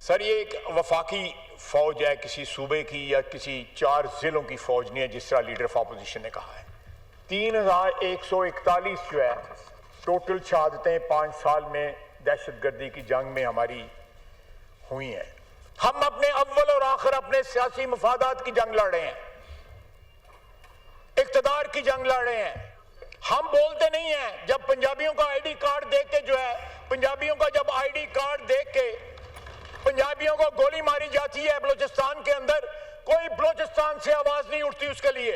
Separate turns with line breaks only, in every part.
Sir, ये एक वफाकी फौज है, किसी सूबे की या किसी 4 जिलों की फौज नहीं है, जिस तरह लीडर ऑफ अपोजिशन ने कहा है। 3141 जो है टोटल शहादतें 5 साल में दहशतगर्दी की जंग में हमारी हुई हैं। हम अपने अव्वल और आखिर अपने सियासी मफादात की जंग लड़ रहे हैं, इक्तदार की जंग लड़ रहे हैं। हम बोलते नहीं हैं। जब पंजाबियों का आईडी कार्ड देख के जो है, पंजाबियों का जब आईडी कार्ड देख के पंजाबियों को गोली मारी जाती है बलूचिस्तान के अंदर, कोई बलूचिस्तान से आवाज नहीं उठती उसके लिए।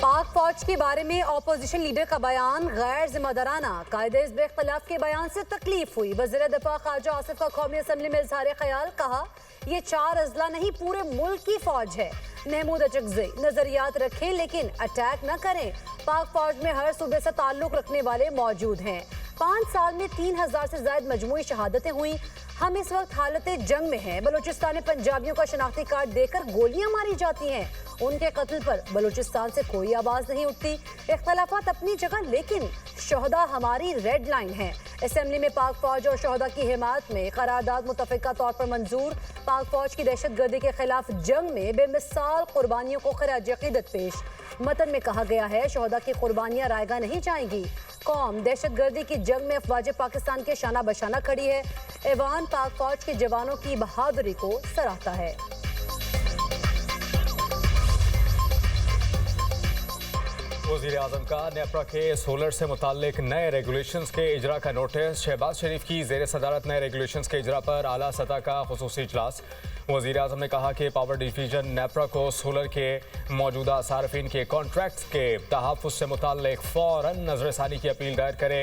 पाक फौज के बारे में ऑपोजिशन लीडर का बयान गैर जिम्मेदाराना, कायदे हिज़्ब इख्तिलाफ के बयान से तकलीफ हुई। वज़ीर दिफा ख्वाजा आसिफ का कौमी असम्बली में इज़हार ख्याल, कहा ये 4 अजला नहीं पूरे मुल्क की फौज है। महमूद अचकज़ई, नजरियात रखें लेकिन अटैक न करें। पाक फौज में हर सूबे से ताल्लुक रखने वाले मौजूद हैं। 5 साल में 3000 से ज्यादा मजमूई शहादतें हुई। हम इस वक्त हालत जंग में हैं। बलूचिस्तान में पंजाबियों का शनाख्ती कार्ड देकर गोलियां मारी जाती हैं। उनके कत्ल पर बलूचिस्तान से कोई आवाज नहीं उठती। इख्तलाफात अपनी जगह, लेकिन शोहदा हमारी रेड लाइन है। असेंबली में पाक फौज और शोहदा की हिमायत में करारदाद मुतफ़िका तौर पर मंजूर। पाक फौज की दहशतगर्दी के खिलाफ जंग में बेमिसाल कुर्बानियों को खिराज अक़ीदत पेश। मतन में कहा गया है शोहदा की कुर्बानियां रायगा नहीं जाएंगी। कौम दहशतगर्दी की जंग में अफवाज पाकिस्तान के शाना बशाना खड़ी है। ऐवान पाक फौज के जवानों की बहादुरी को सराहता है।
वज़ीर आज़म का नेपरा के सोलर से मुताल्लिक नए रेगुलेशंस के इजरा का नोटिस। शहबाज शरीफ की ज़ेर सदारत नए रेगुलेशंस के इजरा पर आला सतह का खुसूसी इजलास। वज़ीर आज़म ने कहा कि पावर डिवीजन नेपरा को सोलर के मौजूदा सार्फिन के कॉन्ट्रैक्ट्स के तहफ़्फ़ुज़ से मुताल्लिक फ़ौरन नज़रसानी की अपील दायर करे।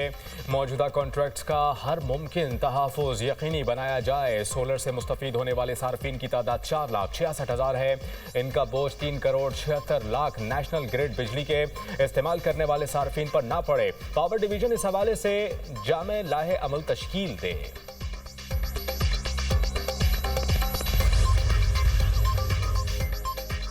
मौजूदा कॉन्ट्रैक्ट्स का हर मुमकिन तहफ़्फ़ुज़ यकीनी बनाया जाए। सोलर से मुस्तफ़ीद होने वाले सार्फिन की तादाद 4,66,000 है। इनका बोझ 3,76,00,000 नेशनल ग्रिड बिजली के इस्तेमाल करने वाले सार्फिन पर ना पड़े। पावर डिवीजन इस हवाले से जामे लाहे अमल तश्कील दे।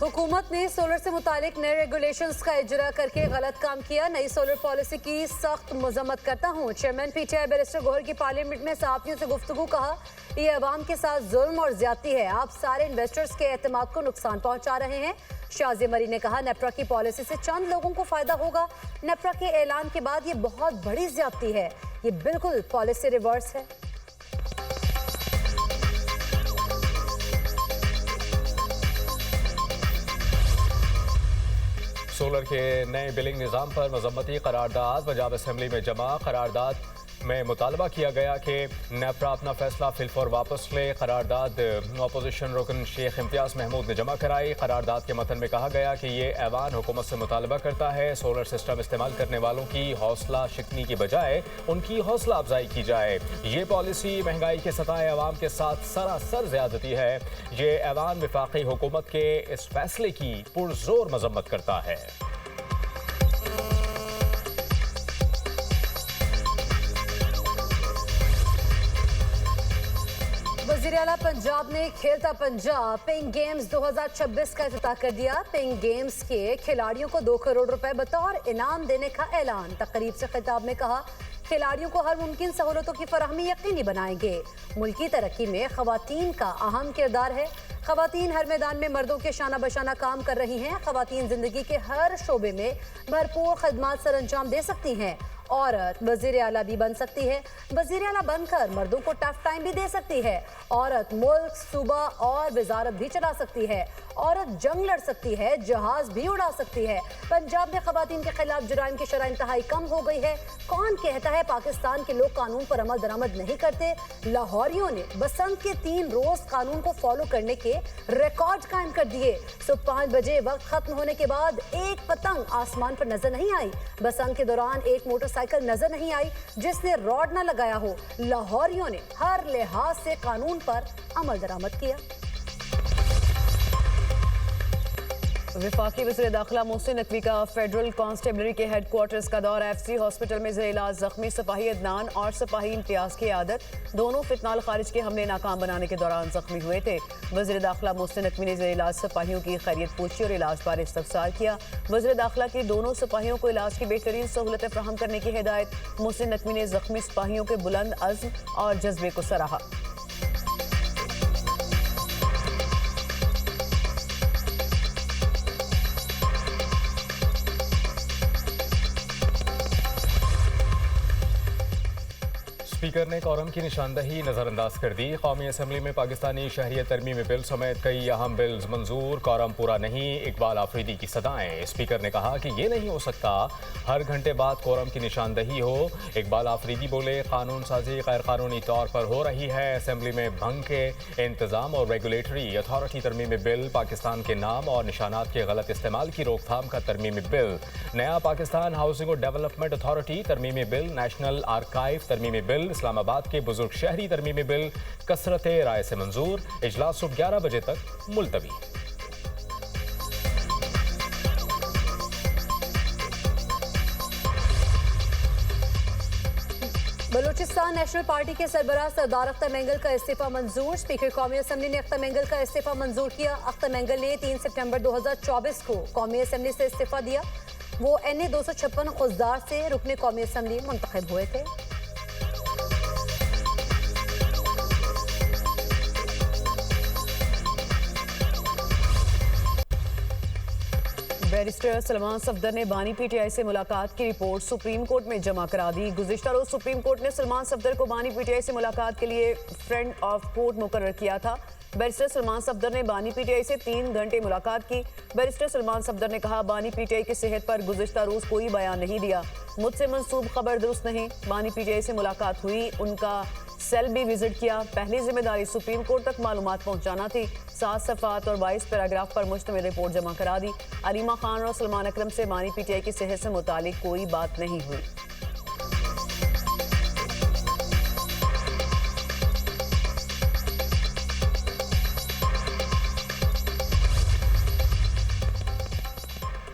हुकूमत ने सोलर से मुतालिक नए रेगुलेशंस का इजरा करके गलत काम किया। नई सोलर पॉलिसी की सख्त मजम्मत करता हूँ। चेयरमैन पीटीआई बैरिस्टर गोहर की पार्लियामेंट में सहाफ़ियों से गुफ्तगू, कहा ये अवाम के साथ जुल्म और ज्यादती है। आप सारे इन्वेस्टर्स के एतमाद को नुकसान पहुँचा रहे हैं। शाज़िया मरी ने कहा नेपरा की पॉलिसी से चंद लोगों को फ़ायदा होगा। नेपरा के ऐलान के बाद ये बहुत बड़ी ज्यादती है। ये बिल्कुल पॉलिसी रिवर्स है।
सोलर के नए बिलिंग निज़ाम पर मजम्मती करारदाद पंजाब असम्बली में जमा। करारदाद में मुतालबा किया गया कि नेपरा अपना फैसला फिलफौर वापस ले। करारदाद अपोजिशन रुकन शेख इम्तियाज़ महमूद ने जमा कराई। करारदाद के मतन में कहा गया कि ये ऐवान हुकूमत से मुतालबा करता है सोलर सिस्टम इस्तेमाल करने वालों की हौसला शिकनी की बजाय उनकी हौसला अफजाई की जाए। ये पॉलिसी महंगाई के सताए अवाम के साथ सरासर ज़्यादती है। ये ऐवान वफाकी हुकूमत के इस फैसले की पुरजोर मजम्मत करता है।
वज़ीर आला पंजाब ने खेलता पंजाब पिंक गेम्स 2026 का इफ्तिताह कर दिया। पिंक गेम्स के खिलाड़ियों को 2 करोड़ रुपए बतौर इनाम देने का ऐलान। तकरीब से खिताब में कहा खिलाड़ियों को हर मुमकिन सहूलतों की फराहमी यकीनी बनाएंगे। मुल्की तरक्की में खवातीन का अहम किरदार है। खवातीन हर मैदान में मर्दों के शाना बशाना काम कर रही हैं। खवातीन जिंदगी के हर शोबे में भरपूर खदमात सर अंजाम दे सकती हैं। औरत वज़ीर आला भी बन सकती है। वज़ीर आला बनकर मर्दों को टफ टाइम भी दे सकती है। औरत मुल्क, सूबा और वजारत भी चला सकती है। औरत जंग लड़ सकती है, जहाज भी उड़ा सकती है। पंजाब में खवातीन के खिलाफ जुराइम की शरह इंतहाई कम हो गई है। कौन कहता है पाकिस्तान के लोग कानून पर अमल दरामद नहीं करते? लाहौरियों ने बसंत के 3 रोज कानून को फॉलो करने के रिकॉर्ड कायम कर दिए। सुबह 5 बजे वक्त खत्म होने के बाद एक पतंग आसमान पर नजर नहीं आई। बसंत के दौरान एक मोटरसाइकिल नजर नहीं आई जिसने रॉड न लगाया हो। लाहौरियों ने हर लिहाज से कानून पर अमल दरामद किया। वफाकी वज़ीर दाखिला मोहसिन नकवी का फेडरल कांस्टेबलरी के हेडक्वार्टर्स का दौरा। एफसी हॉस्पिटल में ज़ेर इलाज जख्मी सिपाही अदनान और सिपाही इम्तियाज की आदत। दोनों फितनाल खारिज के हमले नाकाम बनाने के दौरान जख्मी हुए थे। वज़ीर दाखिला मोहसिन नकवी ने ज़ेर इलाज सिपाहियों की खैरियत पूछी और इलाज पर इस्तफसार किया। वज़ीर दाखिला की दोनों सिपाहियों को इलाज की बेहतरीन सहूलतें फराहम करने की हिदायत। मोहसिन नकवी ने जख्मी सिपाहियों के बुलंद अज़्म और जज्बे को सराहा।
स्पीकर ने कोरम की निशानदही नजरअंदाज कर दी। कौमी असम्बली में पाकिस्तानी शहरियत तरमीमी बिल समेत कई अहम बिल्स मंजूर, कोरम पूरा नहीं, इकबाल आफरीदी की सदाएं। स्पीकर ने कहा कि ये नहीं हो सकता हर घंटे बाद कोरम की निशानदही हो। इकबाल आफरीदी बोले, कानून साजी गैर कानूनी तौर पर हो रही है। असम्बली में भंग के इंतजाम और रेगुलेटरी अथॉरिटी तरमीमी बिल, पाकिस्तान के नाम और निशानात के गलत इस्तेमाल की रोकथाम का तरमीमी बिल, नया पाकिस्तान हाउसिंग और डेवलपमेंट अथॉरिटी तरमीमी बिल, नेशनल आर्काइव तरमीमी बिल, इस्लामाबाद के बुजुर्ग शहरी तरमीमी बिल कसरत राय से मंजूर। इजलास सुबह 11 बजे तक मुलतवी।
बलूचिस्तान नेशनल पार्टी के सरबराह सरदार अख्तर मेंगल का इस्तीफा मंजूर। स्पीकर कौमी असम्बली ने अख्तर मेंगल का इस्तीफा मंजूर किया। अख्तर मेंगल ने 3 सितंबर 2024 को कौमी असम्बली से इस्तीफा दिया। वो NA 256 खुजदार से रुकने कौमी असम्बली मुंतखब हुए थे। बैरिस्टर सलमान सफदर ने बानी PTI से मुलाकात की रिपोर्ट सुप्रीम कोर्ट में जमा करा दी। गुज़िश्ता रोज सुप्रीम कोर्ट ने सलमान सफदर को बानी PTI से मुलाकात के लिए फ्रेंड ऑफ कोर्ट मुकर्रर किया था। बैरिस्टर सलमान सफदर ने बानी PTI से 3 घंटे मुलाकात की। बैरिस्टर सलमान सफदर ने कहा, बानी PTI की सेहत पर गुज़िश्ता रोज कोई बयान नहीं दिया, मुझसे मंसूब खबर दुरुस्त नहीं। बानी PTI से मुलाकात हुई, उनका सेल भी विजिट किया। पहली जिम्मेदारी सुप्रीम कोर्ट तक मालूमात पहुंचाना थी। 7 सफ़ात और 22 पैराग्राफ पर मुश्तमिल रिपोर्ट जमा करा दी। अलीमा खान और सलमान अकरम से बानी PTI की सेहत से मुतालिक कोई बात नहीं हुई।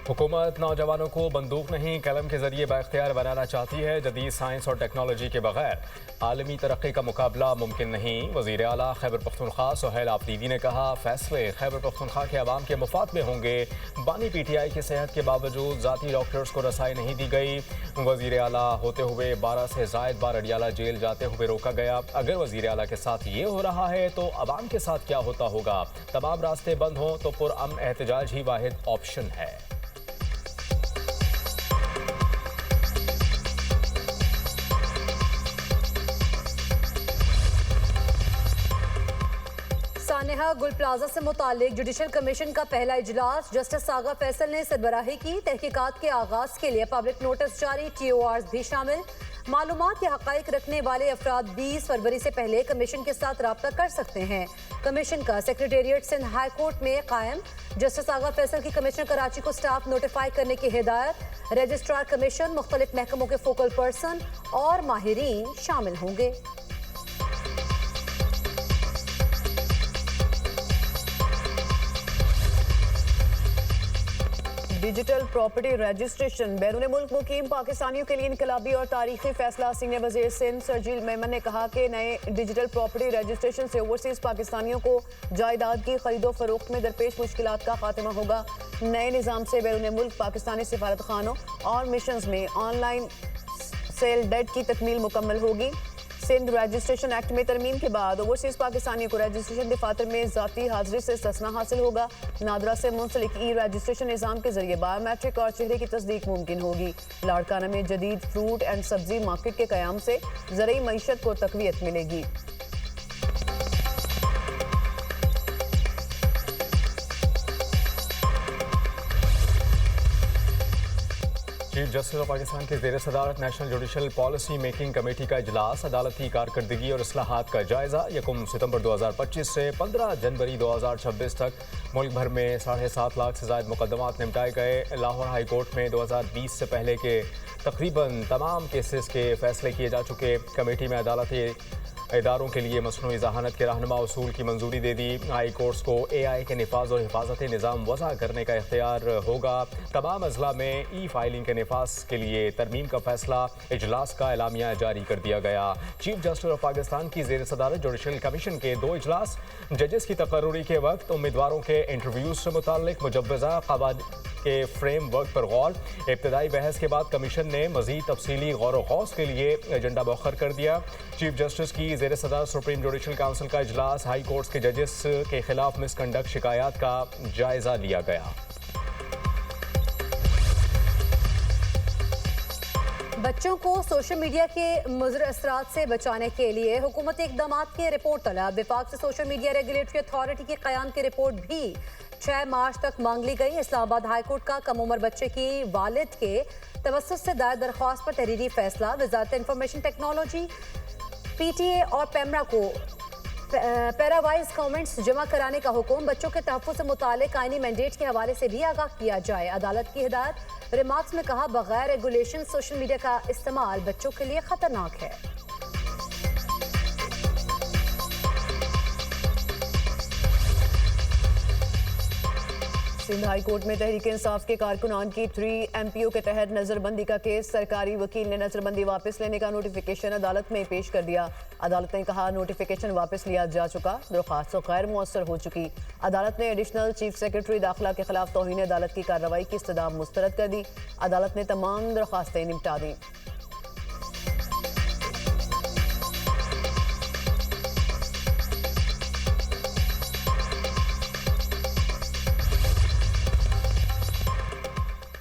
हुकूमत नौजवानों को बंदूक नहीं कलम के जरिए बाख्तियार बनाना चाहती है। जदीद साइंस और टेक्नोलॉजी के बगैर आलमी तरक्की का मुकाबला मुमकिन नहीं। वज़ीर आला खैबर पख्तूनख्वा सुहेल आफरीदी ने कहा, फैसले खैबर पख्तूनख्वा के अवाम के मुफाद में होंगे। बानी PTI की सेहत के बावजूद ज़ाती डॉक्टर्स को रसाई नहीं दी गई। वज़ीर आला होते हुए 12 से ज़ायद बार अडियाला जेल जाते हुए रोका गया। अगर वज़ीर आला के साथ ये हो रहा है तो अवाम के साथ क्या होता होगा। तमाम रास्ते बंद हों तो पुरअमन एहतजाज ही वाहिद ऑप्शन है।
सानेहा गुल प्लाजा से मुतालिक जुडिशल कमीशन का पहला इजलास जस्टिस सागा फैसल ने सरबराही की। तहकीकात के आगाज के लिए पब्लिक नोटिस जारी, TORs भी शामिल। मालूमात या हक़ाइक़ रखने वाले अफराद 20 फरवरी से पहले कमीशन के साथ रब्ता कर सकते हैं। कमीशन का सेक्रेटेरिएट सिंध हाई कोर्ट में कायम। जस्टिस सागा फैसल की कमिश्नर कराची को स्टाफ नोटिफाई करने की हिदायत। रजिस्ट्रार कमीशन, मुख्तलिफ महकमों के फोकल पर्सन और माहिरीन शामिल होंगे। डिजिटल प्रॉपर्टी रजिस्ट्रेशन बैरून मुल्क मुकीम पाकिस्तानियों के लिए इनकलाबी और तारीखी फैसला। सीनियर वज़ीर सिंध सरजील मेमन ने कहा कि नए डिजिटल प्रॉपर्टी रजिस्ट्रेशन से ओवरसीज पाकिस्तानियों को जायदाद की खरीदो फरोख्त में दरपेश मुश्किलात का खात्मा होगा। नए निज़ाम से बैरून मुल्क पाकिस्तानी सिफारत खानों और मिशंस में ऑनलाइन सेल डेट की तकमील मुकम्मल होगी। सिंध रजिस्ट्रेशन एक्ट में तरमीम के बाद ओवरसीज पाकिस्तानियों को रजिस्ट्रेशन दफातर में ज़ाती हाजिरी से इस्तिस्ना हासिल होगा। नादरा से मुंसलिक रजिस्ट्रेशन निज़ाम के जरिए बायोमेट्रिक और चेहरे की तस्दीक मुमकिन होगी। लाड़काना में जदीद फ्रूट एंड सब्जी मार्केट के क़याम से ज़रूरी मईशत को तक़वियत मिलेगी।
चीफ जस्टिस ऑफ पाकिस्तान के ज़ेर सदारत national judicial policy making committee का इजलास, अदालती कारकर्दगी और इस्लाहात का जायजा। 1 सितंबर 2025 से 15 जनवरी 2026 तक मुल्क भर में 7.5 लाख से ज़ायद मुकदमात निपटाए गए। लाहौर हाई कोर्ट में 2020 से पहले के तकरीबन तमाम केसेस के फैसले किए जा चुके। कमेटी में अदालती इदारों के लिए मसनूई ज़हानत के रहनुमा उसूल की मंजूरी दे दी। हाई कोर्ट्स को AI के निफाज और हिफाजती निज़ाम वज़ा करने का इख्तियार होगा। तमाम अजला में फाइलिंग के निफाज के लिए तरमीम का फैसला। इजलास का एलामिया जारी कर दिया गया। चीफ जस्टिस ऑफ पाकिस्तान की ज़ेर सदारत जुडिशल कमीशन के 2 इजलास। जजेस की तकर्रुरी के वक्त उम्मीदवारों के इंटरव्यूज से मुताल्लिक मुजव्वज़ा क़वानीन के फ्रेम वर्क पर गौर। इब्तदाई बहस के बाद कमीशन ने मज़ीद तफसीली गौर व खौस के लिए एजेंडा मुअख्खर कर दिया। चीफ जस्टिस की ज़ेर सदारत सुप्रीम जुडिशल काउंसिल का इजलास। हाई कोर्ट्स के जजेस के खिलाफ मिसकंडक्ट शिकायत का जायजा लिया गया।
बच्चों को सोशल मीडिया के मुज़र असरात से बचाने के लिए हुकूमत इक़दाम की रिपोर्ट तलब। विफाक से सोशल मीडिया रेगुलेटरी अथॉरिटी के क़याम की रिपोर्ट भी 6 मार्च तक मांग ली गई। इस्लामाबाद हाईकोर्ट का कम उम्र बच्चे की वालिद के तवस्सुत से दायर दरख्वास्त पर तहरीरी फैसला। वजारत इंफॉर्मेशन टेक्नोलॉजी PTA और पेमरा को पैरावाइज कमेंट्स जमा कराने का हुक्म। बच्चों के तहफ़्फ़ुज़ से मुताल्लिक़ आईनी मैंडेट के हवाले से भी आगाह किया जाए। अदालत की हिदायत। रिमार्क्स में कहा, बगैर रेगुलेशन सोशल मीडिया का इस्तेमाल बच्चों के लिए खतरनाक है।
सिंध हाई कोर्ट में तहरीक इंसाफ के कारकुनान की 3 MPO के तहत नजरबंदी का केस। सरकारी वकील ने नजरबंदी वापस लेने का नोटिफिकेशन अदालत में पेश कर दिया। अदालत ने कहा, नोटिफिकेशन वापस लिया जा चुका, दरख्वास्त गैर मुअस्सर हो चुकी। अदालत ने एडिशनल चीफ सेक्रेटरी दाखिला के खिलाफ तौहीन अदालत की कार्रवाई की इस्तदा मुस्तरद कर दी। अदालत ने तमाम दरख्वास्तें निपटा दी।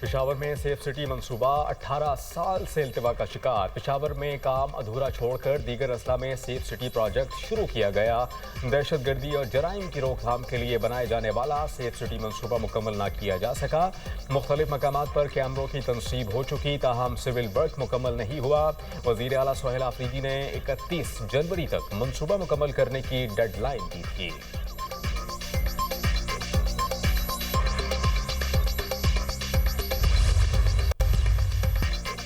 पेशावर में सेफ सिटी मंसूबा 18 साल से इल्तिवा का शिकार। पेशावर में काम अधूरा छोड़कर दीगर अजला में सेफ सिटी प्रोजेक्ट शुरू किया गया। दहशतगर्दी और जराइम की रोकथाम के लिए बनाए जाने वाला सेफ सिटी मंसूबा मुकम्मल ना किया जा सका। मुख्तलिफ मकामात पर कैमरों की तनसीब हो चुकी, ताहम सिविल वर्क मुकम्मल नहीं हुआ। वज़ीर आला सोहेल आफरीदी ने 31 जनवरी तक मंसूबा मुकम्मल करने की डेडलाइन दी थी।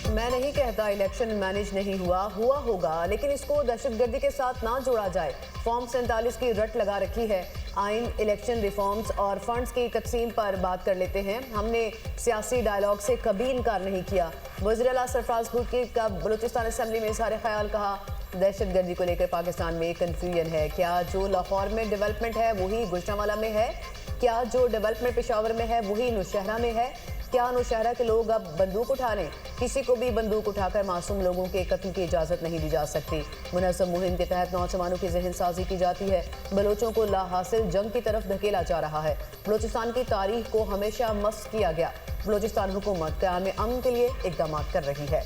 मैं नहीं कहता इलेक्शन मैनेज नहीं हुआ होगा, लेकिन इसको दहशतगर्दी के साथ ना जोड़ा जाए। फॉर्म 47 की रट लगा रखी है। आइन, इलेक्शन रिफॉर्म्स और फंड्स की तकसीम पर बात कर लेते हैं। हमने सियासी डायलॉग से कभी इनकार नहीं किया। वज़ीर आला सरफराज भुट्टी का बलूचिस्तान असेंबली में इज़हार ख्याल। कहा, दहशतगर्दी को लेकर पाकिस्तान में कन्फ्यूजन है। क्या जो लाहौर में डेवलपमेंट है वही गुजरांवाला में है? क्या जो डेवलपमेंट पेशावर में है वही नौशहरा में है? क्या नौशहरा के लोग अब बंदूक उठा लें? किसी को भी बंदूक उठाकर मासूम लोगों के कत्ल की इजाज़त नहीं दी जा सकती। मुनज़्ज़म मुहिम के तहत नौजवानों की जहन साजी की जाती है। बलोचों को लाहासिल जंग की तरफ धकेला जा रहा है। बलोचिस्तान की तारीख को हमेशा मस्क किया गया। बलोचिस्तान हुकूमत क़याम अमन के लिए इक़दाम कर रही है।